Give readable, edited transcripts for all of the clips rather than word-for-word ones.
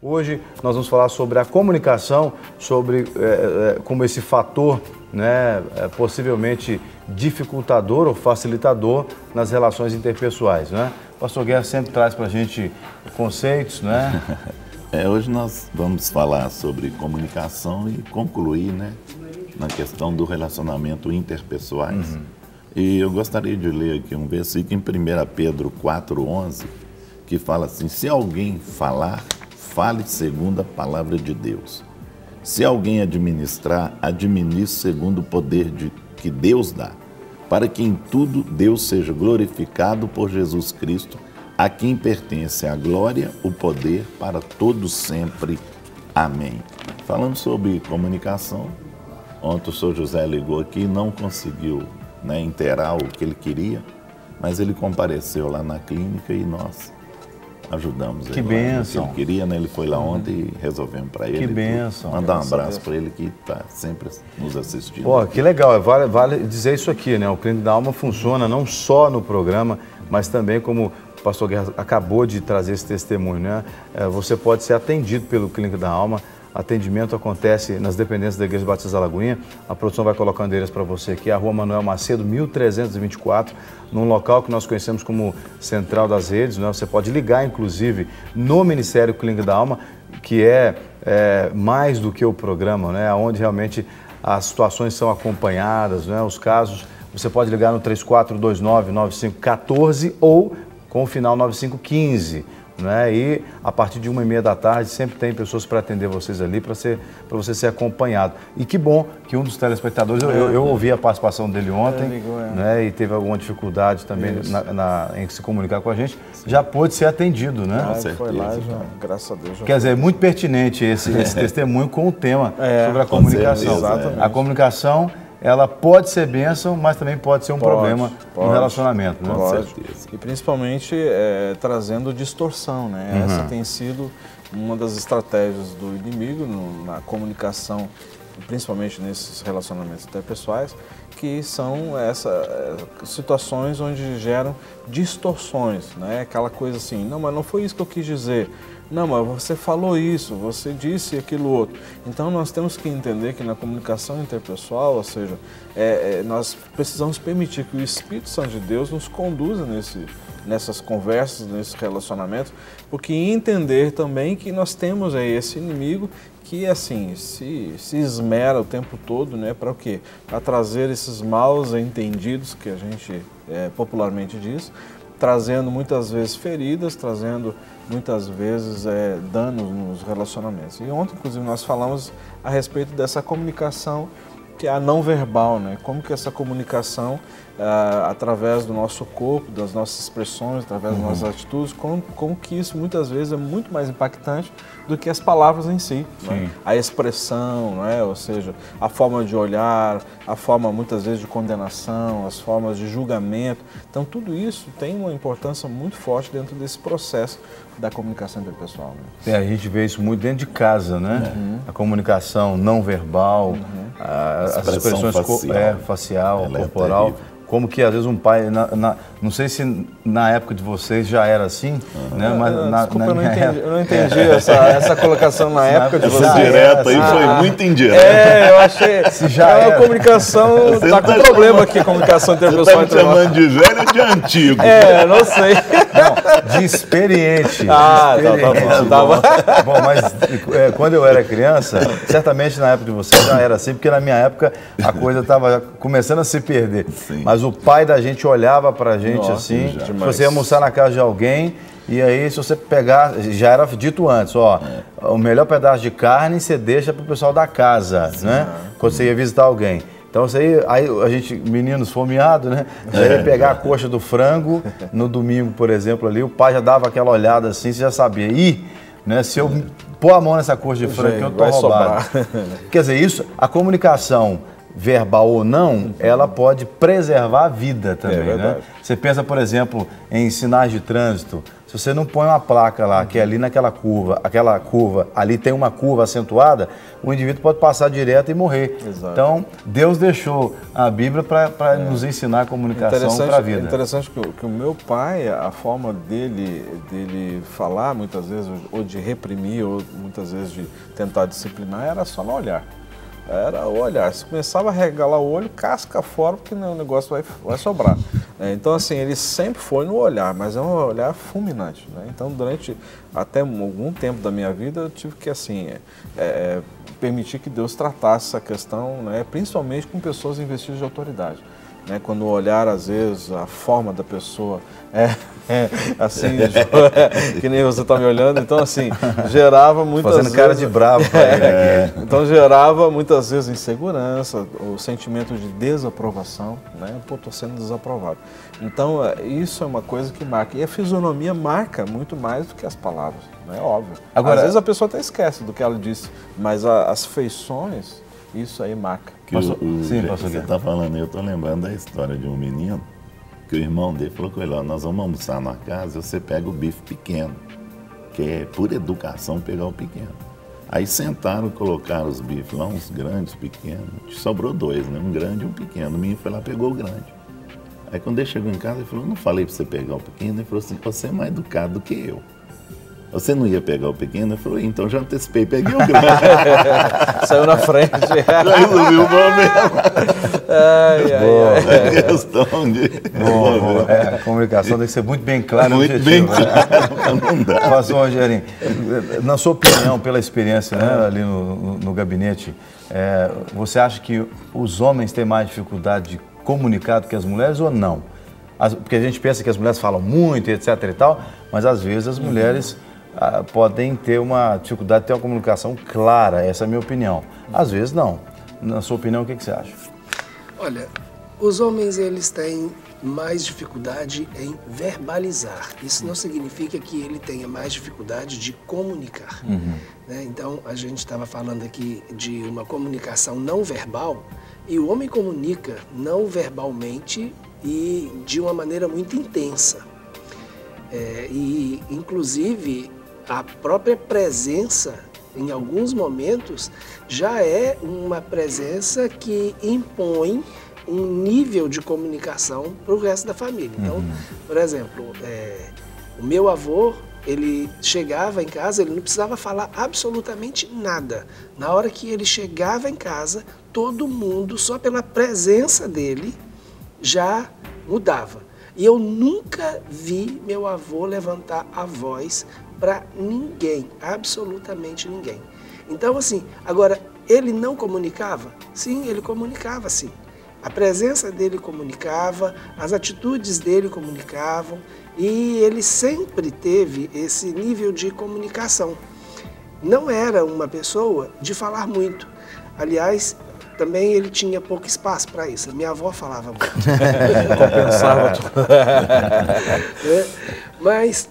Hoje nós vamos falar sobre a comunicação, sobre como esse fator, né, possivelmente dificultador ou facilitador nas relações interpessoais, né? O pastor Guerra sempre traz para a gente conceitos, né? Hoje nós vamos falar sobre comunicação e concluir, né, na questão do relacionamento interpessoais. E eu gostaria de ler aqui um versículo em 1 Pedro 4:11, que fala assim: se alguém falar, fale segundo a palavra de Deus. Se alguém administrar, administre segundo o poder que Deus dá, para que em tudo Deus seja glorificado por Jesus Cristo, a quem pertence a glória, o poder para todos sempre. Amém. Falando sobre comunicação, ontem o Sr. José ligou aqui e não conseguiu, né, inteirar o que ele queria, mas ele compareceu lá na clínica e nós ajudamos ele. Que bênção. Ele queria, né? Ele foi lá ontem e resolvemos para ele. Que bênção. Mandar um abraço para ele que está sempre nos assistindo. Pô, que legal. Vale dizer isso aqui, né? O Clínico da Alma funciona não só no programa, mas também, como o pastor Guerra acabou de trazer esse testemunho, né? Você pode ser atendido pelo Clínico da Alma. Atendimento acontece nas dependências da Igreja Batista da Lagoinha. A produção vai colocar o endereço para você aqui, a Rua Manuel Macedo, 1324, num local que nós conhecemos como Central das Redes, né? Você pode ligar, inclusive, no Ministério Clínico da Alma, que é mais do que o programa, né? Onde realmente as situações são acompanhadas, né? Os casos, você pode ligar no 3429-9514 ou com o final 9515. Né? E a partir de 1h30 da tarde sempre tem pessoas para atender vocês ali, para você ser acompanhado. E que bom que um dos telespectadores, eu ouvi a participação dele ontem, né? E teve alguma dificuldade também em se comunicar com a gente, já pôde ser atendido, né? Com certeza. Foi lá, graças a Deus. Quer dizer, é muito pertinente esse testemunho com o tema sobre a comunicação. Certeza, a comunicação, ela pode ser bênção, mas também pode ser um problema no relacionamento. Né? Com certeza. E principalmente trazendo distorção, né? Essa tem sido uma das estratégias do inimigo na comunicação, principalmente nesses relacionamentos interpessoais, que são essas situações onde geram distorções, né? Aquela coisa assim, não, mas não foi isso que eu quis dizer. Não, mas você falou isso, você disse aquilo outro. Então nós temos que entender que na comunicação interpessoal, ou seja, nós precisamos permitir que o Espírito Santo de Deus nos conduza nessas conversas, nesses relacionamentos, porque entender também que nós temos aí esse inimigo que assim se esmera o tempo todo, né, para o quê? Para trazer esses maus entendidos que a gente popularmente diz, trazendo muitas vezes feridas, trazendo muitas vezes danos nos relacionamentos. E ontem, inclusive, nós falamos a respeito dessa comunicação que é a não verbal, né? Como que essa comunicação, através do nosso corpo, das nossas expressões, através das nossas atitudes, como que isso muitas vezes é muito mais impactante do que as palavras em si. Né? A expressão, né? Ou seja, a forma de olhar, a forma muitas vezes de condenação, as formas de julgamento. Então tudo isso tem uma importância muito forte dentro desse processo da comunicação interpessoal. Né? A gente vê isso muito dentro de casa, né? A comunicação não verbal, as expressões facial, corporal. Como que às vezes um pai, não sei se na época de vocês já era assim, né? Mas desculpa, eu não entendi essa colocação na época de vocês. Direto aí foi muito indireto. Eu achei. Se já era. A comunicação está com problema aqui, a comunicação interpessoal. Você está me chamando de velho ou de antigo? Não sei. Não, de experiente. Tá bom. Bom, mas quando eu era criança, certamente na época de vocês já era assim, porque na minha época a coisa estava começando a se perder. Sim. Mas o pai da gente olhava pra gente assim, já. se você ia almoçar na casa de alguém, e aí se você pegar, já era dito antes, o melhor pedaço de carne você deixa pro pessoal da casa, né? Quando você ia visitar alguém. Então aí a gente, meninos fomeados, né? Já ia pegar a coxa do frango no domingo, por exemplo, ali, o pai já dava aquela olhada assim, você já sabia, né? Se eu pôr a mão nessa coxa de frango, eu tô roubado. Quer dizer, isso, a comunicação verbal ou não, ela pode preservar a vida também, né? Você pensa, por exemplo, em sinais de trânsito. Se você não põe uma placa lá, que é ali naquela curva, aquela curva, ali tem uma curva acentuada, o indivíduo pode passar direto e morrer. Exato. Então, Deus deixou a Bíblia para nos ensinar a comunicação para a vida. É interessante que o meu pai, a forma dele falar, muitas vezes, ou de reprimir, ou muitas vezes de tentar disciplinar, era só no olhar. Era o olhar. Se começava a regalar o olho, casca fora, porque o negócio vai sobrar. Então, assim, ele sempre foi no olhar, mas é um olhar fulminante, né? Então, durante até algum tempo da minha vida, eu tive que, assim, permitir que Deus tratasse essa questão, né? Principalmente com pessoas investidas de autoridade. Né? Quando o olhar, às vezes, a forma da pessoa assim, que nem você está me olhando, então assim, gerava muitas vezes... Fazendo cara de bravo para ele aqui. Então gerava muitas vezes insegurança, o sentimento de desaprovação, né? Pô, estou sendo desaprovado. Então isso é uma coisa que marca, e a fisionomia marca muito mais do que as palavras, né? Óbvio. Agora, às vezes a pessoa até esquece do que ela disse, mas as feições, isso aí marca. Sim, você está falando, eu estou lembrando da história de um menino que o irmão dele falou com ele, ó, nós vamos almoçar na casa e você pega o bife pequeno, que é por educação pegar o pequeno. Aí sentaram e colocaram os bifes lá, uns grandes, pequenos, sobrou dois, né? Um grande e um pequeno. O menino foi lá e pegou o grande. Aí quando ele chegou em casa, ele falou, não falei para você pegar o pequeno? Ele falou assim, você é mais educado do que eu. Você não ia pegar o pequeno? Eu falei, então já antecipei, peguei o grande. Saiu na frente. Já resolveu o problema. É questão de... A comunicação tem que ser muito bem clara. Muito bem clara, não dá. Pastor Rogerinho, na sua opinião, pela experiência, né, ali no gabinete, você acha que os homens têm mais dificuldade de comunicar do que as mulheres ou não? Porque a gente pensa que as mulheres falam muito, etc e tal, mas às vezes as mulheres podem ter uma dificuldade de ter uma comunicação clara, essa é a minha opinião. Às vezes não. Na sua opinião, o que você acha? Olha, os homens eles têm mais dificuldade em verbalizar. Isso não significa que ele tenha mais dificuldade de comunicar. Né? Então, a gente estava falando aqui de uma comunicação não verbal, e o homem comunica não verbalmente e de uma maneira muito intensa. E, inclusive, a própria presença, em alguns momentos, já é uma presença que impõe um nível de comunicação para o resto da família. Então, por exemplo, o meu avô, ele chegava em casa, ele não precisava falar absolutamente nada. Na hora que ele chegava em casa, todo mundo, só pela presença dele, já mudava. E eu nunca vi meu avô levantar a voz para ninguém, absolutamente ninguém. Então, assim, agora, ele não comunicava? Sim, ele comunicava, sim. A presença dele comunicava, as atitudes dele comunicavam, e ele sempre teve esse nível de comunicação. Não era uma pessoa de falar muito. Aliás, também ele tinha pouco espaço para isso. Minha avó falava muito. Compensava tudo. Mas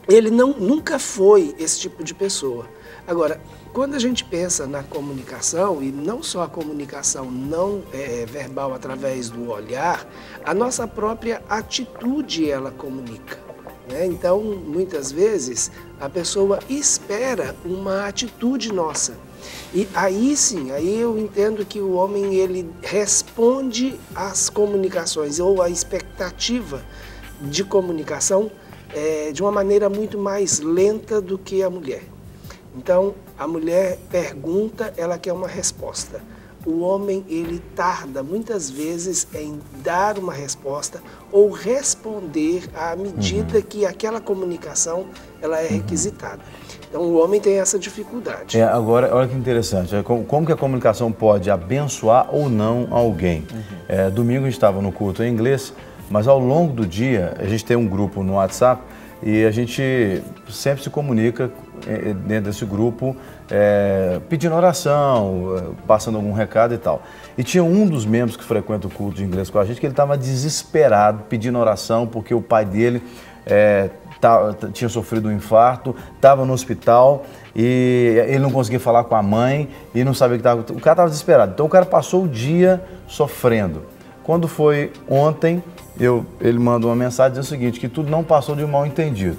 ele nunca foi esse tipo de pessoa. Agora, quando a gente pensa na comunicação, e não só a comunicação não verbal através do olhar, a nossa própria atitude ela comunica. Né? Então, muitas vezes, a pessoa espera uma atitude nossa. E aí sim, aí eu entendo que o homem ele responde às comunicações ou à expectativa de comunicação de uma maneira muito mais lenta do que a mulher. Então, a mulher pergunta, ela quer uma resposta. O homem, ele tarda muitas vezes em dar uma resposta ou responder à medida que aquela comunicação ela é requisitada. Então, o homem tem essa dificuldade. Agora, olha que interessante, como que a comunicação pode abençoar ou não alguém? Domingo a gente estava no culto em inglês, mas ao longo do dia, a gente tem um grupo no WhatsApp e a gente sempre se comunica dentro desse grupo, pedindo oração, passando algum recado e tal. E tinha um dos membros que frequenta o culto de inglês com a gente que ele estava desesperado, pedindo oração, porque o pai dele tinha sofrido um infarto, estava no hospital e ele não conseguia falar com a mãe e não sabia o que estava. O cara estava desesperado. Então o cara passou o dia sofrendo. Quando foi ontem, ele mandou uma mensagem dizendo o seguinte, que tudo não passou de um mal entendido.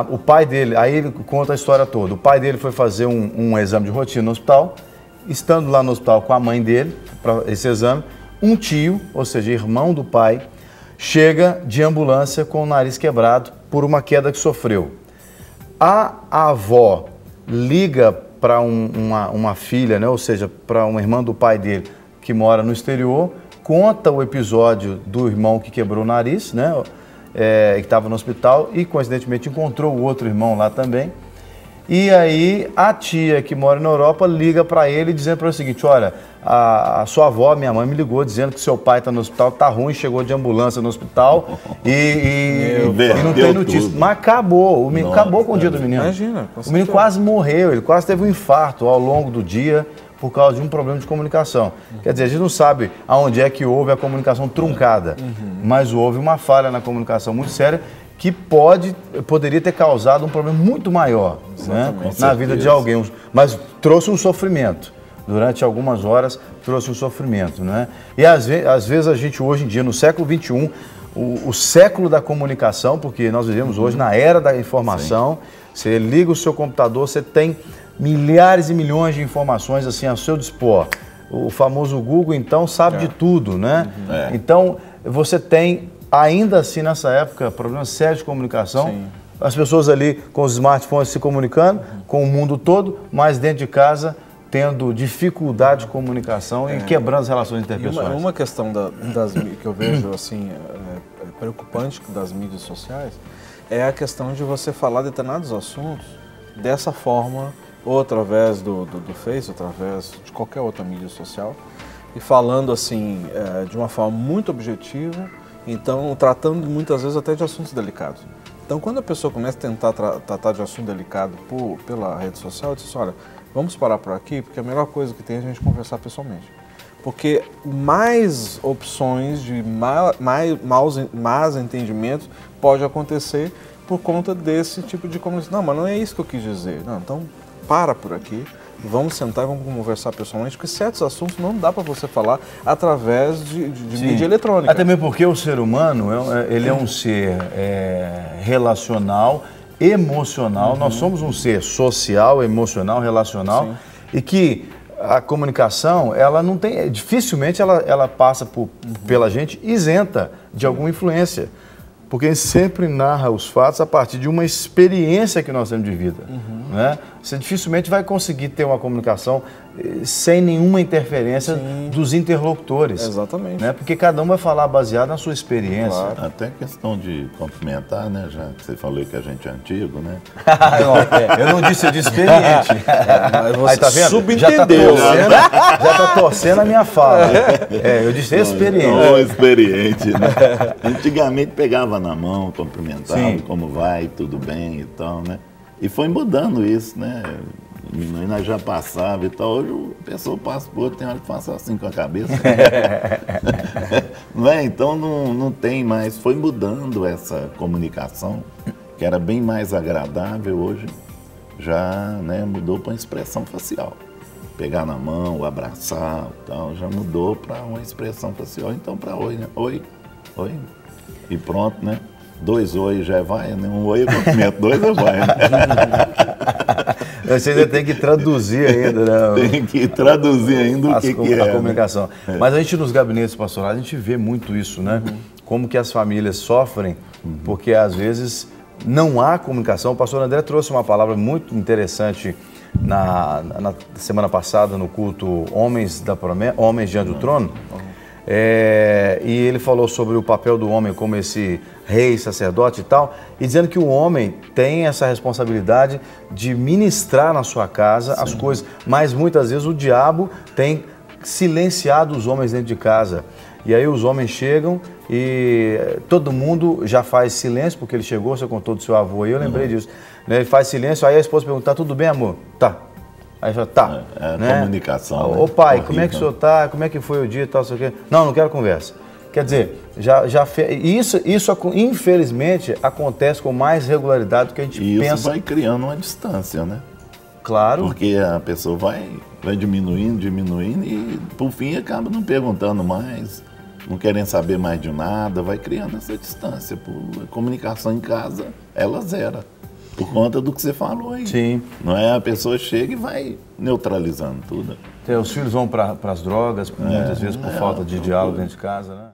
O pai dele, aí ele conta a história toda. O pai dele foi fazer um exame de rotina no hospital. Estando lá no hospital com a mãe dele, para esse exame, um tio, ou seja, irmão do pai, chega de ambulância com o nariz quebrado por uma queda que sofreu. A avó liga para uma filha, né, ou seja, para uma irmã do pai dele que mora no exterior, conta o episódio do irmão que quebrou o nariz, né, que estava no hospital e coincidentemente encontrou o outro irmão lá também. E aí a tia que mora na Europa liga para ele dizendo para ele o seguinte: olha, a sua avó, minha mãe me ligou dizendo que seu pai está no hospital, está ruim, chegou de ambulância no hospital e não tem notícia. Tudo. Mas acabou, acabou com o dia do menino. Imagina. O menino quase morreu, ele quase teve um infarto ao longo do dia por causa de um problema de comunicação. Quer dizer, a gente não sabe aonde é que houve a comunicação truncada, mas houve uma falha na comunicação muito séria que poderia ter causado um problema muito maior, né, na vida de alguém, mas trouxe um sofrimento. Durante algumas horas trouxe um sofrimento, né? E às vezes a gente hoje em dia, no século XXI, o século da comunicação, porque nós vivemos hoje na era da informação, você liga o seu computador, você tem milhares e milhões de informações assim ao seu dispor. O famoso Google, então, sabe de tudo, né? Então, você tem, ainda assim, nessa época, problemas sérios de comunicação. Sim. As pessoas ali com os smartphones se comunicando com o mundo todo, mas dentro de casa tendo dificuldade de comunicação e quebrando as relações interpessoais. Uma questão que eu vejo assim, preocupante das mídias sociais é a questão de você falar determinados assuntos dessa forma, ou através do Face, ou através de qualquer outra mídia social, e falando assim de uma forma muito objetiva, então tratando muitas vezes até de assuntos delicados. Então, quando a pessoa começa a tentar tratar de assunto delicado pela rede social, eu disse, olha, vamos parar por aqui, porque a melhor coisa que tem é a gente conversar pessoalmente. Porque mais opções de más entendimentos pode acontecer por conta desse tipo de comunicação. Não, mas não é isso que eu quis dizer. Não, então, para por aqui. Vamos sentar e vamos conversar pessoalmente, porque certos assuntos não dá para você falar através de mídia eletrônica. Até mesmo porque o ser humano, ele é um ser relacional, emocional. Nós somos um ser social, emocional, relacional. Sim. E que a comunicação, ela não tem, dificilmente ela passa pela gente isenta de alguma influência. Porque a gente sempre narra os fatos a partir de uma experiência que nós temos de vida. Né? Você dificilmente vai conseguir ter uma comunicação sem nenhuma interferência dos interlocutores. Exatamente. Né? Porque cada um vai falar baseado na sua experiência. Claro. Até questão de complementar, né? Já que você falou que a gente é antigo, né? Eu não disse, eu disse experiente. Mas você aí, tá vendo? subentendeu. Já tá torcendo a minha fala. Eu disse experiente. Não, experiente, né? Antigamente pegava na mão, cumprimentava, como vai, tudo bem e tal, né? E foi mudando isso, né? A menina já passava e tal, hoje a pessoa passa por outro, tem hora que passa assim com a cabeça. Não é? Então não tem mais, foi mudando essa comunicação, que era bem mais agradável, hoje já, né, mudou para uma expressão facial. Pegar na mão, abraçar e tal, já mudou para uma expressão facial, então para oi, né? Oi, oi, e pronto, né? 2 oi já vai, né? 1 oi eu cumprimento, 2 já vai, né? Você ainda tem que traduzir ainda, né? Tem que traduzir ainda o que é a comunicação. Né? Mas a gente nos gabinetes pastorais, a gente vê muito isso, né? Como que as famílias sofrem, porque às vezes não há comunicação. O pastor André trouxe uma palavra muito interessante na semana passada no culto Homens Diante do Trono. E ele falou sobre o papel do homem como esse rei, sacerdote e tal, e dizendo que o homem tem essa responsabilidade de ministrar na sua casa as coisas, mas muitas vezes o diabo tem silenciado os homens dentro de casa. E aí os homens chegam e todo mundo já faz silêncio, porque ele chegou, você contou do seu avô, e eu lembrei disso. Né? Ele faz silêncio, aí a esposa pergunta, tá tudo bem, amor? Tá. Aí fala, tá. Né? Comunicação. Ô pai, como é que o senhor tá? Como é que foi o dia e tal, sei o quê? Não quero conversa. Quer dizer, isso infelizmente acontece com mais regularidade do que a gente pensa. E isso vai criando uma distância, né? Claro. Porque a pessoa vai diminuindo e por fim acaba não perguntando mais, não querendo saber mais de nada, vai criando essa distância. A comunicação em casa, ela zera. Por conta do que você falou aí. Sim. Não é? A pessoa chega e vai neutralizando tudo. Os filhos vão para as drogas, muitas vezes por falta de diálogo dentro de casa, né?